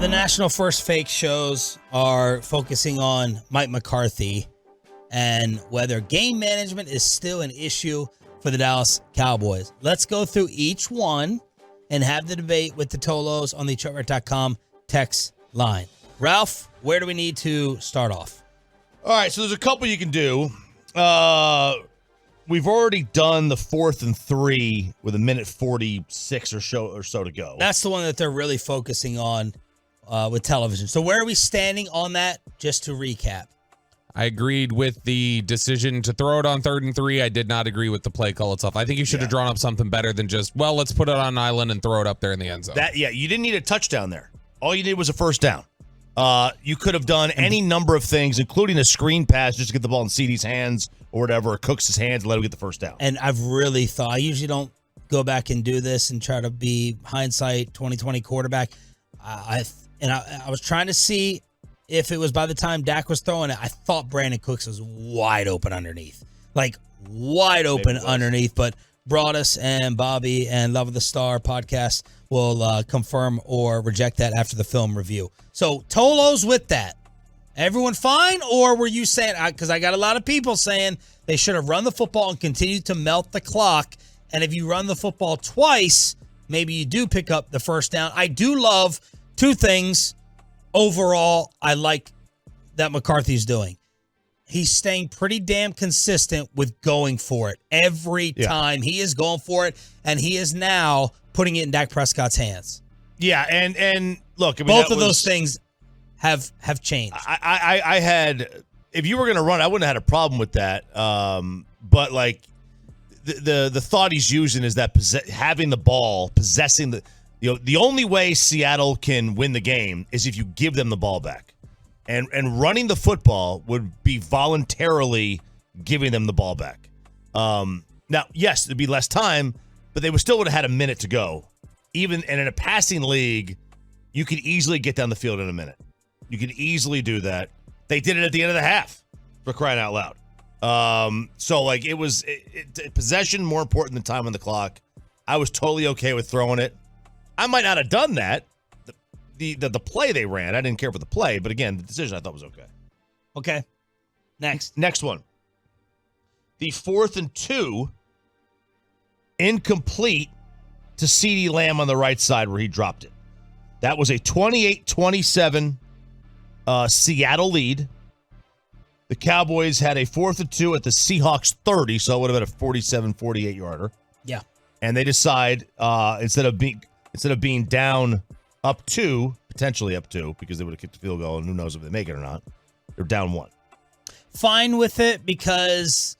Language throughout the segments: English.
The National First Fake shows are focusing on Mike McCarthy and whether game management is still an issue for the Dallas Cowboys. Let's go through each one and have the debate with the Tolos on the chartwright.com text line. Ralph, where do we need to start off? All right, so there's a couple you can do. We've already done the 4th and 3 with 1:46 or so to go. That's the one that they're really focusing on with television. So where are we standing on that, just to recap? I agreed with the decision to throw it on 3rd and 3. I did not agree with the play call itself. I think you should have drawn up something better than just, well, let's put it on an island and throw it up there in the end zone. You didn't need a touchdown there. All you needed was a first down. You could have done any number of things, including a screen pass just to get the ball in CD's hands or wwhatever, or Cooks' hands and let him get the first down. And I've really thought, I usually don't go back and do this and try to be hindsight 2020 quarterback. I was trying to see if it was by the time Dak was throwing it, I thought Brandon Cooks was wide open underneath. Like, wide open underneath. But Broadus and Bobby and Love of the Star podcast will confirm or reject that after the film review. So, Tolos with that. Everyone fine? Or were you saying, because I got a lot of people saying they should have run the football and continued to melt the clock. And if you run the football twice, maybe you do pick up the first down. I do love two things. Overall, I like that McCarthy's doing. He's staying pretty damn consistent with going for it. Every time he is going for it, and he is now putting it in Dak Prescott's hands. Yeah, and look, I mean, both of those things have changed. I had, if you were going to run, I wouldn't have had a problem with that. But like the thought he's using is that having the ball, possessing the only way Seattle can win the game is if you give them the ball back. And running the football would be voluntarily giving them the ball back. Now, yes, it'd be less time, but they still would have had a minute to go. And in a passing league, you could easily get down the field in a minute. You could easily do that. They did it at the end of the half, for crying out loud. So, like, it was possession more important than time on the clock. I was totally okay with throwing it. I might not have done that. The play they ran, I didn't care for the play, but again, the decision I thought was okay. Okay. Next one. The 4th and 2, incomplete to CeeDee Lamb on the right side where he dropped it. That was a 28-27 Seattle lead. The Cowboys had a 4th and 2 at the Seahawks 30, so it would have been a 47-48 yarder. Yeah. And they decide instead of being down potentially up 2, because they would have kicked the field goal, and who knows if they make it or not, they're down 1. Fine with it, because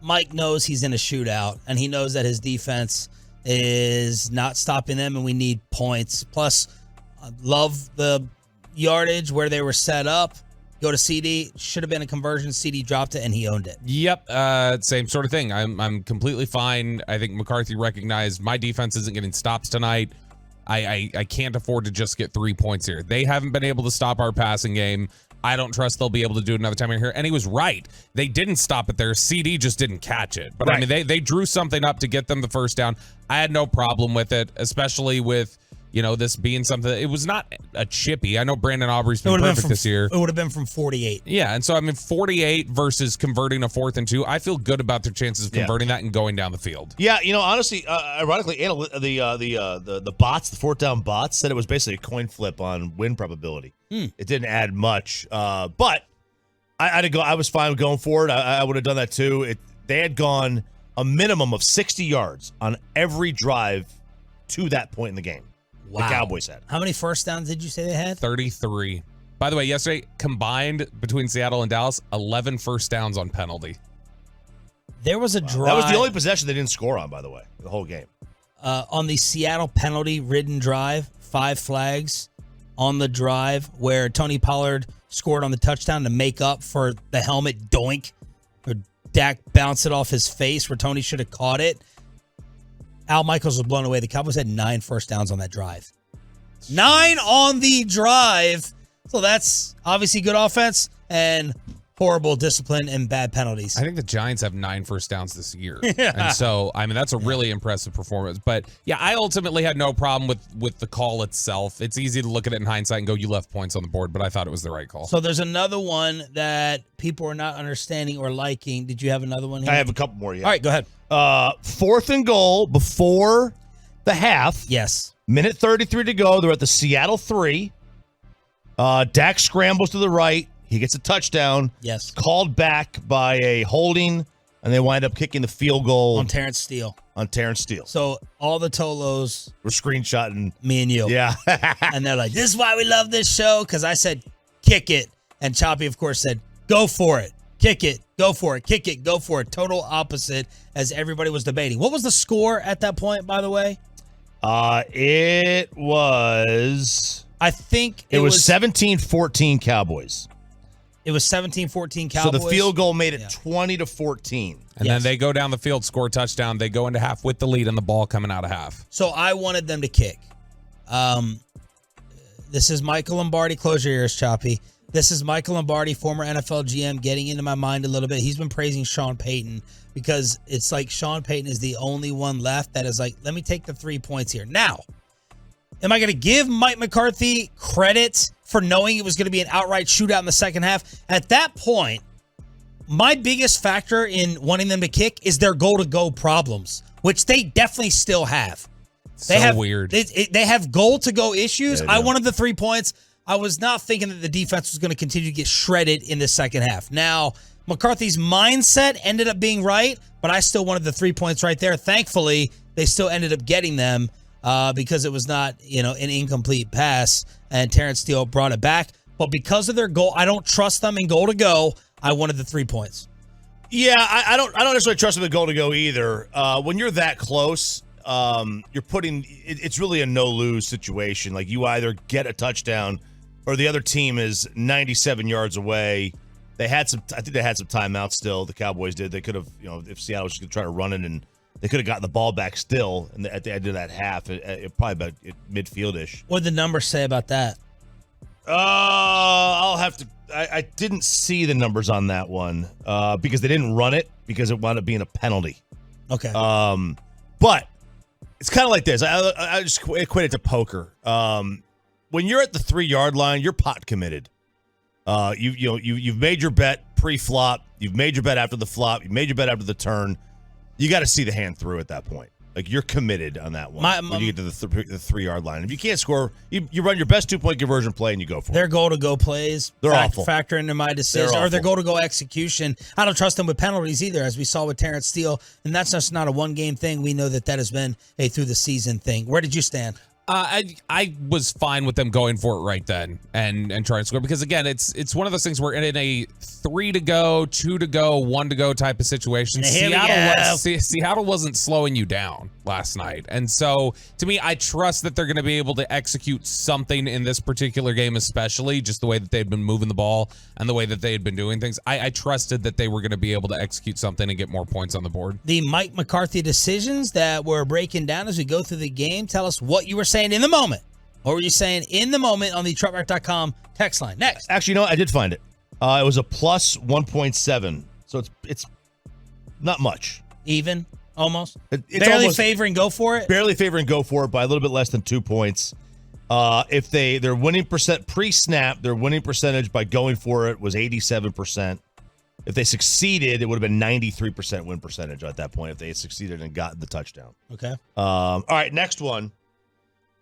Mike knows he's in a shootout, and he knows that his defense is not stopping them, and we need points. Plus, love the yardage where they were set up. Go to CD. Should have been a conversion. CD dropped it, and he owned it. Yep, same sort of thing. I'm completely fine. I think McCarthy recognized my defense isn't getting stops tonight. I can't afford to just get 3 points here. They haven't been able to stop our passing game. I don't trust they'll be able to do it another time in here. And he was right. They didn't stop it there. CD just didn't catch it. But right. I mean, they drew something up to get them the first down. I had no problem with it, especially with, this being something. It was not a chippy. I know Brandon Aubrey's been perfect this year. It would have been from 48. Yeah, and so, 48 versus converting a 4th and 2. I feel good about their chances of converting that and going down the field. Yeah, honestly, ironically, the bots, the 4th down bots, said it was basically a coin flip on win probability. It didn't add much, but I was fine with going for it. I would have done that too. They had gone a minimum of 60 yards on every drive to that point in the game. Wow. The Cowboys had. How many first downs did you say they had? 33. By the way, yesterday, combined between Seattle and Dallas, 11 first downs on penalty. There was a drive. That was the only possession they didn't score on, by the way, the whole game. On the Seattle penalty-ridden drive, 5 flags on the drive where Tony Pollard scored on the touchdown to make up for the helmet doink, where Dak bounced it off his face where Tony should have caught it. Al Michaels was blown away. The Cowboys had 9 first downs on that drive. 9 on the drive. So that's obviously good offense and horrible discipline and bad penalties. I think the Giants have 9 first downs this year. And so, I mean, that's a really impressive performance. But, yeah, I ultimately had no problem with the call itself. It's easy to look at it in hindsight and go, you left points on the board, but I thought it was the right call. So there's another one that people are not understanding or liking. Did you have another one here? I have a couple more, yeah. All right, go ahead. 4th and goal before the half. Yes. Minute 33 to go. They're at the Seattle 3. Dak scrambles to the right. He gets a touchdown. Yes. Called back by a holding, and they wind up kicking the field goal. On Terrence Steele. So all the Tolos. we're screenshotting. Me and you. Yeah. And they're like, this is why we love this show, because I said, kick it. And Choppy, of course, said, go for it. Kick it. Go for it. Kick it. Go for it. Total opposite as everybody was debating. What was the score at that point, by the way? It was... I think it was 17-14 Cowboys. It was 17-14 Cowboys. So the field goal made it 20-14. And then they go down the field, score a touchdown. They go into half with the lead and the ball coming out of half. So I wanted them to kick. This is Michael Lombardi. Close your ears, Choppy. This is Michael Lombardi, former NFL GM, getting into my mind a little bit. He's been praising Sean Payton because it's like Sean Payton is the only one left that is like, let me take the 3 points here. Now, am I going to give Mike McCarthy credit for knowing it was going to be an outright shootout in the second half? At that point, my biggest factor in wanting them to kick is their goal-to-go problems, which they definitely still have. Weird. They have goal-to-go issues. Yeah, I wanted the 3 points. I was not thinking that the defense was going to continue to get shredded in the second half. Now, McCarthy's mindset ended up being right, but I still wanted the 3 points right there. Thankfully, they still ended up getting them because it was not, an incomplete pass, and Terrence Steele brought it back. But because of their goal, I don't trust them in goal to go. I wanted the 3 points. Yeah, I don't necessarily trust them in goal to go either. When you're that close, you're putting it's really a no-lose situation. Like, you either get a touchdown or the other team is 97 yards away. I think they had some timeouts still. The Cowboys did. They could have, if Seattle was just going to try to run it, and they could have gotten the ball back still at the end of that half, it probably about midfield-ish. What did the numbers say about that? I'll have to. I didn't see the numbers on that one because they didn't run it because it wound up being a penalty. Okay. But it's kind of like this. I just equate it to poker. When you're at the 3-yard line, you're pot committed. You've made your bet pre-flop. You've made your bet after the flop. You made your bet after the turn. You got to see the hand through at that point. Like, you're committed on that one when you get to the 3-yard line. If you can't score, you run your best 2-point conversion play and you go for it. Their goal-to-go plays they're awful. Factor into my decision. Or their goal-to-go execution. I don't trust them with penalties either, as we saw with Terrence Steele. And that's just not a one-game thing. We know that has been a through-the-season thing. Where did you stand? I was fine with them going for it right then and trying to score, because again, it's one of those things where in a 3 to go, 2 to go, 1 to go type of situation, Seattle wasn't slowing you down last night. And so to me, I trust that they're going to be able to execute something in this particular game, especially just the way that they'd been moving the ball and the way that they had been doing things. I trusted that they were going to be able to execute something and get more points on the board. The Mike McCarthy decisions that we're breaking down as we go through the game, tell us what you were saying in the moment. What were you saying in the moment on the truckrack.com text line? Next. Actually, I did find it. It was a plus 1.7. So it's not much. Even? Almost? It's barely almost favoring go for it? Barely favoring go for it by a little bit less than 2 points. If their winning percent pre-snap, their winning percentage by going for it was 87%. If they succeeded, it would have been 93% win percentage at that point if they had succeeded and gotten the touchdown. Okay. All right, next one.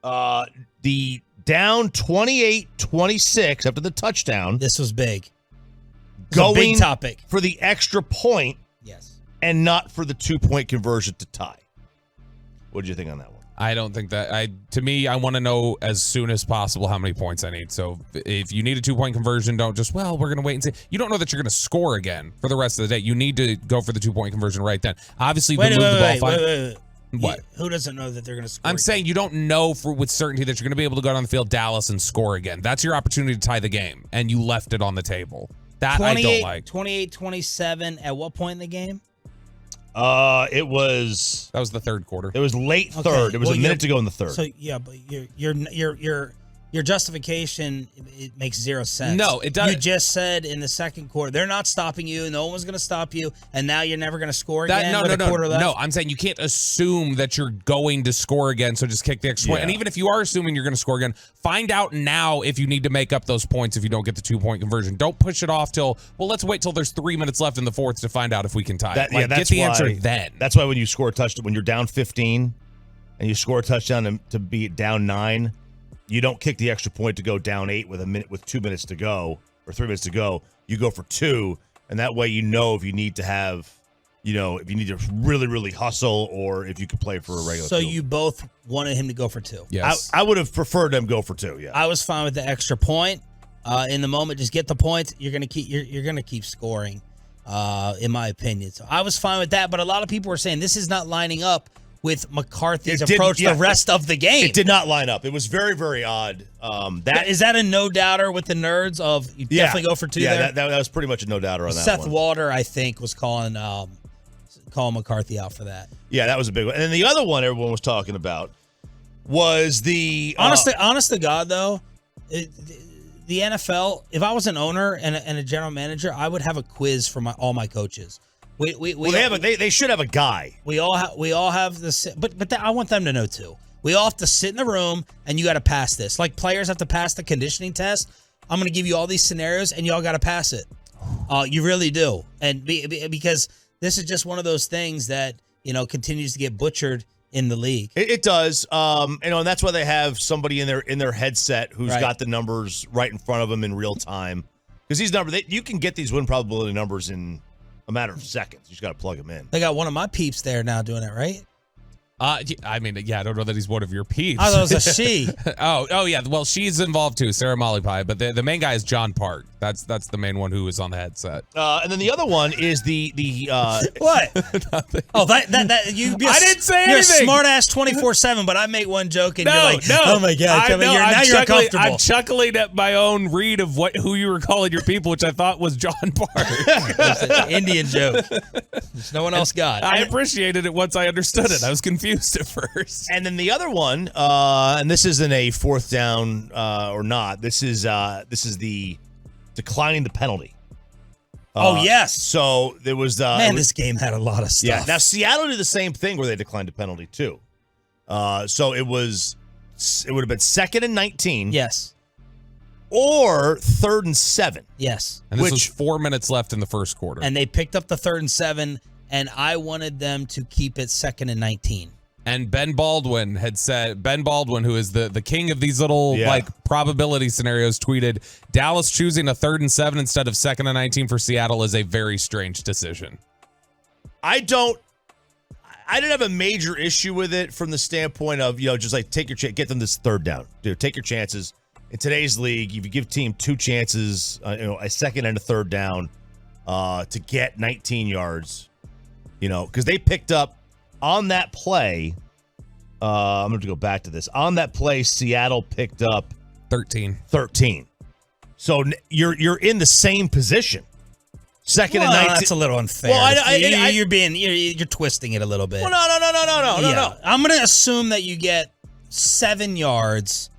The down 28-26 after the touchdown. This was big. Going a big topic. For the extra point. Yes. And not for the 2-point conversion to tie. What did you think on that one? I don't think that to me, I want to know as soon as possible how many points I need. So if you need a 2-point conversion, don't just, we're going to wait and see. You don't know that you're going to score again for the rest of the day. You need to go for the 2-point conversion right then. Obviously, wait, move the ball fine. Wait. What? Who doesn't know that they're going to score? I'm saying you don't know with certainty that you're going to be able to go down the field, Dallas, and score again. That's your opportunity to tie the game, and you left it on the table. That I don't like. 28-27 at what point in the game? It was. That was the third quarter. It was late third. It was a minute to go in the third. So yeah, but you're your justification, it makes zero sense. No, it doesn't. You just said in the second quarter, they're not stopping you. No one's going to stop you. And now you're never going to score again with a quarter left? No, I'm saying you can't assume that you're going to score again, so just kick the extra point. And even if you are assuming you're going to score again, find out now if you need to make up those points if you don't get the 2-point conversion. Don't push it off till, let's wait till there's 3 minutes left in the fourth to find out if we can tie it. Get the answer then. That's why when you score a touchdown, when you're down 15 and you score a touchdown to be down 9, you don't kick the extra point to go down 8 with 2 minutes to go or 3 minutes to go. You go for 2, and that way if you need to have, if you need to really, really hustle or if you could play for a regular. So field. you both wanted him to go for 2. Yes. I would have preferred them go for 2. Yeah. I was fine with the extra point. In the moment, just get the points. You're gonna keep scoring, in my opinion. So I was fine with that. But a lot of people were saying this is not lining up with McCarthy's approach the rest of the game. It did not line up. It was very, very odd. Is that a no-doubter with the nerds of you definitely go for 2 there? Yeah, that was pretty much a no-doubter on that Seth one. Walter, I think, was calling McCarthy out for that. Yeah, that was a big one. And then the other one everyone was talking about was the... Honest to God, though, the NFL, if I was an owner and a general manager, I would have a quiz for all my coaches. They should have a guy. We all have this, but I want them to know too. We all have to sit in the room and you got to pass this. Like players have to pass the conditioning test. I'm going to give you all these scenarios and y'all got to pass it. You really do, and because this is just one of those things that continues to get butchered in the league. It does, and that's why they have somebody in their headset who's got the numbers right in front of them in real time. Because these numbers, you can get these win probability numbers in a matter of seconds. You just got to plug them in. They got one of my peeps there now doing it, right? I don't know that he's one of your peeps. I thought it was a she. oh yeah. Well, she's involved too, Sarah Molly Pie. But the main guy is John Park. That's the main one who is on the headset. And then the other one is the what? Oh, that you. I didn't say anything. You're a smart ass 24/7, but I make one joke and you're like, oh my god, you're uncomfortable. I'm chuckling at my own read of who you were calling your people, which I thought was John Park. It's an Indian joke. There's no one else got. I appreciated it once I understood it. I was confused at first. And then the other one, and this isn't a fourth down or not. This is the declining the penalty. Oh yes. So there was this game had a lot of stuff. Yeah. Now Seattle did the same thing where they declined a penalty too. So it would have been 2nd and 19. Yes. Or 3rd and 7. Yes. And this was 4 minutes left in the first quarter. And they picked up the 3rd and 7, and I wanted them to keep it 2nd and 19. And Ben Baldwin, who is the king of these little probability scenarios, tweeted, Dallas choosing a 3rd and 7 instead of 2nd and 19 for Seattle is a very strange decision. I didn't have a major issue with it from the standpoint of, just like take your get them this 3rd down. Dude, take your chances. In today's league, if you give team 2 chances, a 2nd and a 3rd down to get 19 yards, because they picked up on that play, I'm going to go back to this. On that play, Seattle picked up 13. So you're in the same position. 2nd and 19. That's a little unfair. Well, you're twisting it a little bit. Well, no. I'm going to assume that you get 7 yards.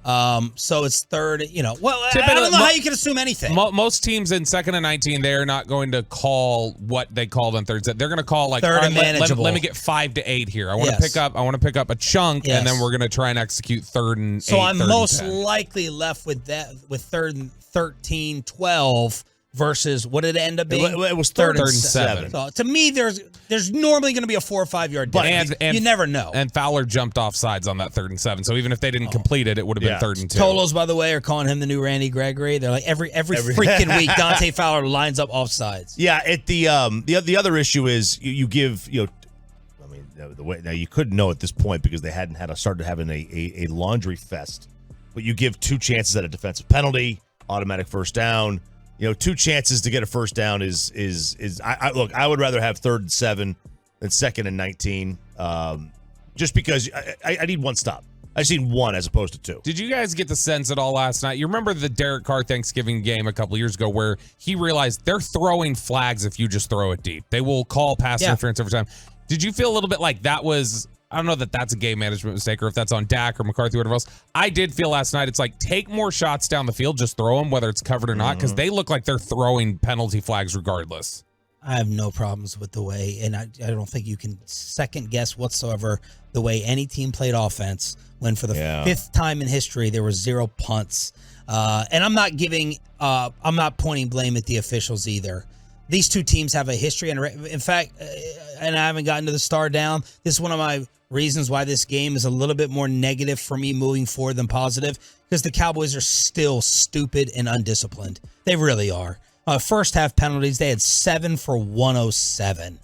So it's 3rd. I don't know how you can assume anything. Most teams in 2nd and 19, they're not going to call what they called on 3rd. They're going to call like 3rd and manageable. Let me get 5 to 8 here. I want to pick up a chunk, and then we're going to try and execute 3rd and 8. So I'm most likely left with that with 3rd and 13, 12 versus what did it end up being? It was 3rd and 7. So to me, there's normally going to be a 4 or 5 yard difference. And you never know. And Fowler jumped off sides on that 3rd and 7. So even if they didn't complete it, it would have been 3rd and 2. Tolos, by the way, are calling him the new Randy Gregory. They're like every freaking week, Dante Fowler lines up off sides. Yeah. The other issue is you give the way now you couldn't know at this point because they hadn't started having a laundry fest, but you give 2 chances at a defensive penalty, automatic first down. 2 chances to get a first down is look, I would rather have 3rd and 7 than 2nd and 19, just because I need one stop. I just need 1 as opposed to 2. Did you guys get the sense at all last night? You remember the Derek Carr Thanksgiving game a couple of years ago where he realized they're throwing flags if you just throw it deep. They will call pass interference every time. Did you feel a little bit like that was I don't know that that's a game management mistake or if that's on Dak or McCarthy or whatever else. I did feel last night it's like take more shots down the field, just throw them, whether it's covered or not, because they look like they're throwing penalty flags regardless. I have no problems with the way, and I don't think you can second guess whatsoever the way any team played offense when for the fifth time in history there were 0 punts. And I'm not pointing blame at the officials either. These two teams have a history, and in fact, and I haven't gotten to the star down. This is one of my reasons why this game is a little bit more negative for me moving forward than positive, because the Cowboys are still stupid and undisciplined. They really are. First half penalties, they had 7 for 107.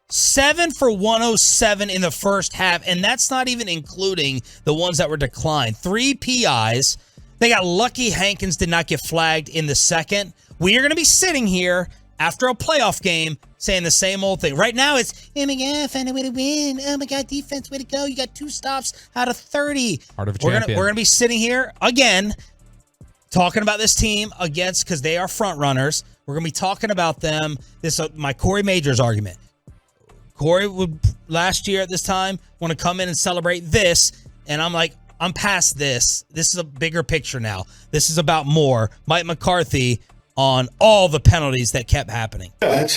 7 for 107 in the first half, and that's not even including the ones that were declined. 3 PIs. They got lucky Hankins did not get flagged in the second. We are going to be sitting here after a playoff game saying the same old thing. Right now it's, oh my God, find a way to win. Oh my God, defense, way to go. You got 2 stops out of 30. Part of a champion. We're going to be sitting here again talking about this team against, because they are front runners. We're going to be talking about them. This my Corey Majors argument. Corey would last year at this time want to come in and celebrate this, and I'm like, I'm past this. This is a bigger picture now. This is about more. Mike McCarthy on all the penalties that kept happening. Yeah, it's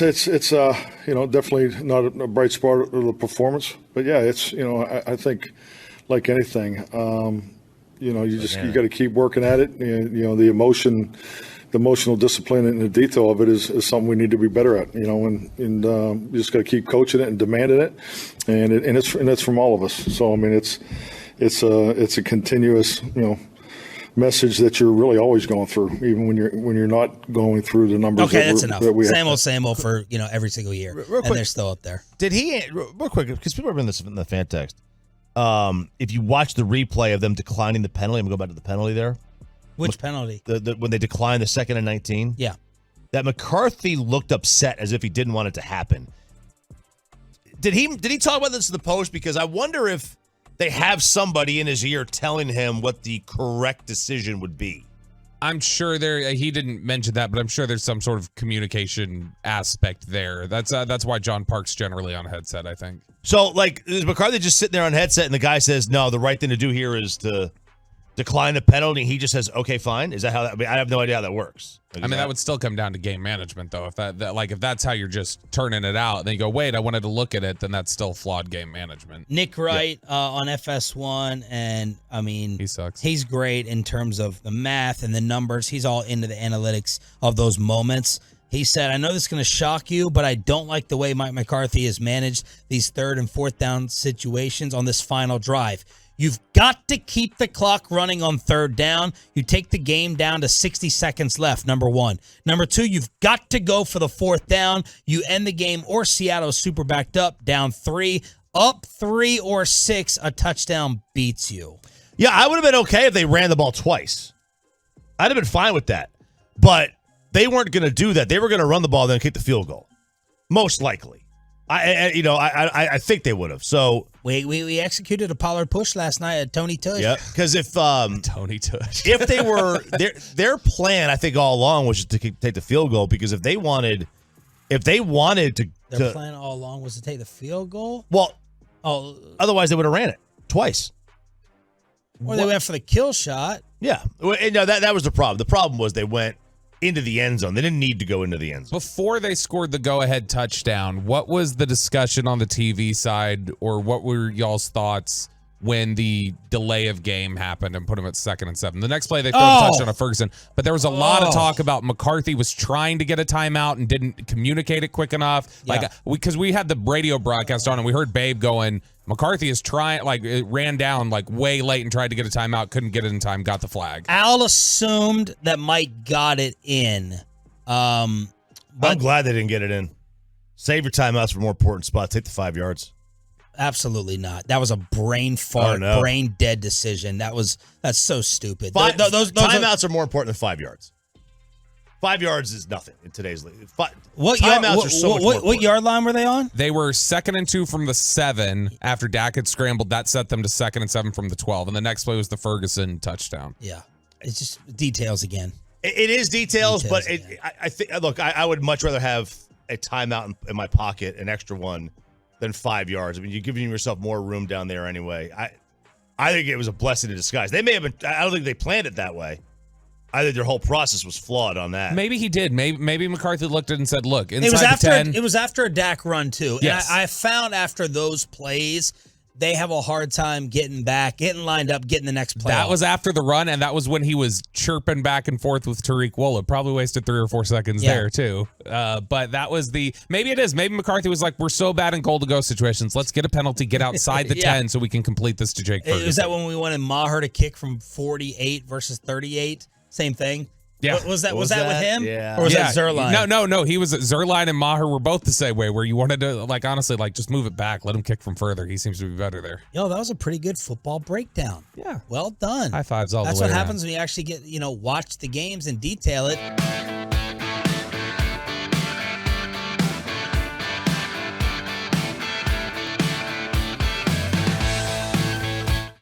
definitely not a bright spot of the performance, but yeah, it's, I think like anything, you got to keep working at it. The emotional discipline and the detail of it is something we need to be better at, and you just got to keep coaching it and demanding it. And it's from all of us. So, I mean, it's a continuous, message that you're really always going through, even when you're not going through the numbers. Okay, that's enough. Same old for every single year, real quick, and they're still up there. Did he real quick? Because people are bringing this in the fan text. If you watch the replay of them declining the penalty, I'm gonna go back to the penalty there. Which penalty? The when they declined the 2nd and 19. Yeah, that McCarthy looked upset as if he didn't want it to happen. Did he talk about this in the post? Because I wonder if they have somebody in his ear telling him what the correct decision would be. I'm sure he didn't mention that, but I'm sure there's some sort of communication aspect there. That's why John Park's generally on a headset, I think. So, like, is McCarthy just sitting there on headset and the guy says, no, the right thing to do here is to decline the penalty, and he just says, okay, fine? Is that how that, I have no idea how that works. Like, that would still come down to game management, though. If if that's how you're just turning it out, then you go, wait, I wanted to look at it, then that's still flawed game management. Nick Wright on FS1, and I mean, he sucks. He's great in terms of the math and the numbers. He's all into the analytics of those moments. He said, I know this is going to shock you, but I don't like the way Mike McCarthy has managed these 3rd and 4th down situations on this final drive. You've got to keep the clock running on 3rd down. You take the game down to 60 seconds left, number 1. Number 2, you've got to go for the 4th down. You end the game, or Seattle's super backed up, down 3. Up 3 or 6, a touchdown beats you. Yeah, I would have been okay if they ran the ball twice. I'd have been fine with that. But they weren't going to do that. They were going to run the ball, then kick the field goal. Most likely. I think they would have. So we executed a Pollard push last night at Tony Tush. Yeah, because if Tony Tush, if they were their plan, I think all along was just to take the field goal, because if they wanted to, their plan all along was to take the field goal. Well, otherwise they would have ran it twice, or they went for the kill shot. Yeah, no, that was the problem. The problem was they went into the end zone. They didn't need to go into the end zone. Before they scored the go-ahead touchdown, what was the discussion on the TV side, or what were y'all's thoughts when the delay of game happened and put him at 2nd and 7? The next play, they threw a touchdown to Ferguson, but there was a lot of talk about McCarthy was trying to get a timeout and didn't communicate it quick enough. Yeah. Because we had the radio broadcast on and we heard Babe going, McCarthy is trying, it ran down way late and tried to get a timeout, couldn't get it in time, got the flag. Al assumed that Mike got it in. But I'm glad they didn't get it in. Save your timeouts for more important spots. Take the 5 yards. Absolutely not. That was a brain fart, brain dead decision. That's so stupid. Those timeouts are more important than 5 yards. 5 yards is nothing in today's league. Timeouts are so much more important. What yard line were they on? They were 2nd and 2 from the 7 after Dak had scrambled. That set them to 2nd and 7 from the 12. And the next play was the Ferguson touchdown. Yeah. It's just details again. It is details, but I think, look, I would much rather have a timeout in my pocket, an extra one, than 5 yards. I mean, you're giving yourself more room down there anyway. I think it was a blessing in disguise. They may have been. I don't think they planned it that way. I think their whole process was flawed on that. Maybe he did. Maybe McCarthy looked at it and said, "Look, inside it was after the 10." It was after a Dak run too. Yes. And I found after those plays, they have a hard time getting back, getting lined up, getting the next play. That off. was after the run, and that was when he was chirping back and forth with Tariq Woolen. Probably wasted 3 or 4 seconds there, too. But that was maybe it is. Maybe McCarthy was like, we're so bad in goal-to-go situations. Let's get a penalty, get outside the 10 so we can complete this to Jake Ferguson. Was that when we wanted Maher to kick from 48 versus 38? Same thing? Yeah. Was that with him? Yeah. Or was that Zerline? No. He was Zerline and Maher were both the same way, where you wanted to, honestly, just move it back, let him kick from further. He seems to be better there. Yo, that was a pretty good football breakdown. Yeah. Well done. High fives all the way That's what around. happens when you actually get, watch the games and detail it.